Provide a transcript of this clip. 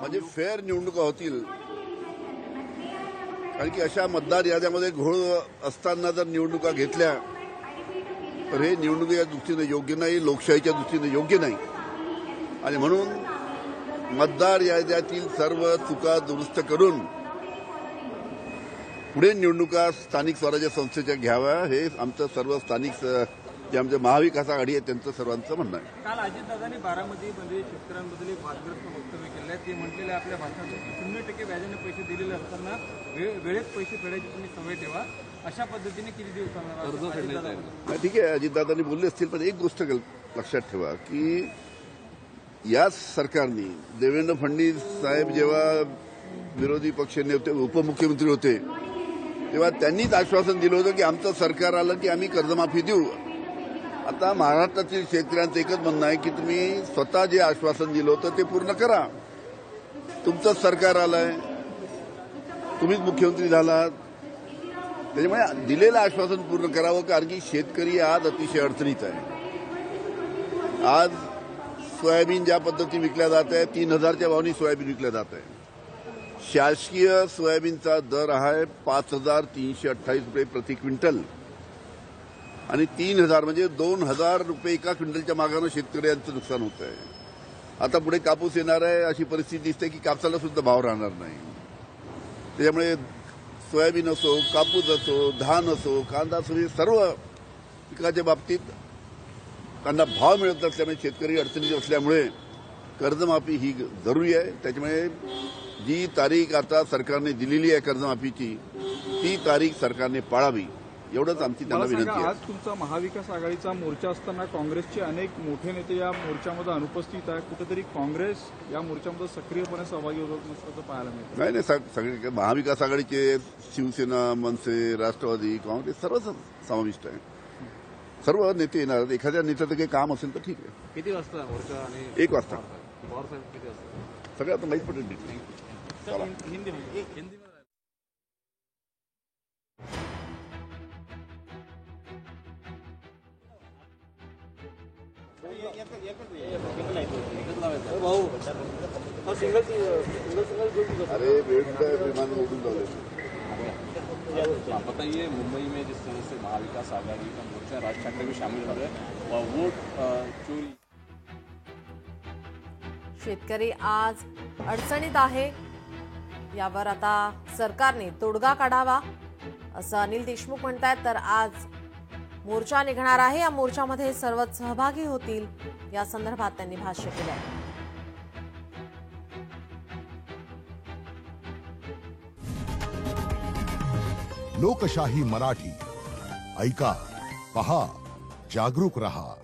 म्हणजे फेअर निवडणुका होतील, कारण की अशा मतदार याद्यामध्ये घोळ असताना जर निवडणुका घेतल्या तर हे निवडणुकीच्या दृष्टीने योग्य नाही, लोकशाहीच्या दृष्टीने योग्य नाही. आणि म्हणून मतदार याद्यातील सर्व चुका दुरुस्त करून पुढे निवडणुका स्थानिक स्वराज्य संस्थेच्या घ्याव्या, हे आमचं सर्व स्थानिक जे आमचे महाविकास आघाडी आहे त्यांचं सर्वांचं म्हणणं आहे. काल अजितदादांनी बारामतीमध्ये शेतकऱ्यांबद्दल एक वादग्रस्त वक्तव्य केलं आहे. ते म्हटलेले आपल्या भाषणात 0% व्याजाने पैसे दिलेले असताना वेळेत पैसे फेडायची तुम्ही सवय ठेवा, अशा पद्धतीने किती दिवस चालणार? ठीक आहे, अजितदादांनी बोलले असतील, पण एक गोष्ट लक्षात ठेवा की या सरकारने देवेंद्र फडणवीस साहेब जेव्हा विरोधी पक्ष नेते उपमुख्यमंत्री होते तेव्हा त्यांनीच आश्वासन दिलं होतं की आमचं सरकार आलं की आम्ही कर्जमाफी देऊ. आता महाराष्ट्रातील शेतकऱ्यांचं एकच म्हणणं आहे की तुम्ही स्वतः जे आश्वासन दिलं होतं ते पूर्ण करा. तुमचंच सरकार आलंय, तुम्हीच मुख्यमंत्री झालात, त्याच्यामुळे दिलेलं आश्वासन पूर्ण करावं, कारण की शेतकरी आज अतिशय अडचणीत आहे. आज सोयाबीन ज्या पद्धती विकल्या जात आहे 3000च्या भावाने सोयाबीन विकल्या जात आहे. शासकीय सोयाबीनचा दर आहे 5328 रुपये प्रति क्विंटल आणि 3000 म्हणजे 2000 रुपये एका क्विंटलच्या मागानं शेतकऱ्यांचं नुकसान होत आहे. आता पुढे कापूस येणार आहे, अशी परिस्थिती दिसते की कापसाला सुद्धा भाव राहणार नाही. त्याच्यामुळे सोयाबीन असो, कापूस असो, धान असो, कांदा असो, हे सर्व पिकाच्या बाबतीत त्यांना भाव मिळत नसल्यामुळे शेतकरी अडचणीत असल्यामुळे कर्जमाफी ही जरुरी आहे. त्याच्यामुळे जी तारीख आता सरकारने दिलेली आहे कर्जमाफीची, ती तारीख सरकारने पाळावी, एवढंच आमची त्यांना विनंती आहे. आज तुमचा महाविकास आघाडीचा मोर्चा असताना काँग्रेसचे अनेक मोठे नेते या मोर्चामध्ये अनुपस्थित आहेत. कुठेतरी काँग्रेस या मोर्चामध्ये सक्रियपणे सहभागी होत नसल्याचं पाहायला मिळतं. नाही, सगळे महाविकास आघाडीचे शिवसेना, मनसे, राष्ट्रवादी, काँग्रेस सर्वच समाविष्ट आहे. सर्व नेते येणार. एखाद्या नेत्याचं काही काम असेल तर ठीक आहे. किती वाजता मोर्चा? आणि 1 वाजता. पवार साहेब किती वाजता? सगळ्यात माहीत पडेल. चला. हिंदी अरे विमान उडून जाऊ. आप बताइए, मुंबई में जिस तरह से महाविकास आघाड़ी का मोर्चा राज ठाकरे भी शामिल हो रहे और वोट चोरी. शेतकरी आज अडचणीत आहे, यावर आता सरकारने तोडगा काढावा असं अनिल देशमुख म्हणतात. तर आज मोर्चा निघणार आहे, या मोर्चामध्ये सर्वच सहभागी होतील, या संदर्भात त्यांनी भाष्य केलं. लोकशाही मराठी ऐका, पहा, जागरूक रहा.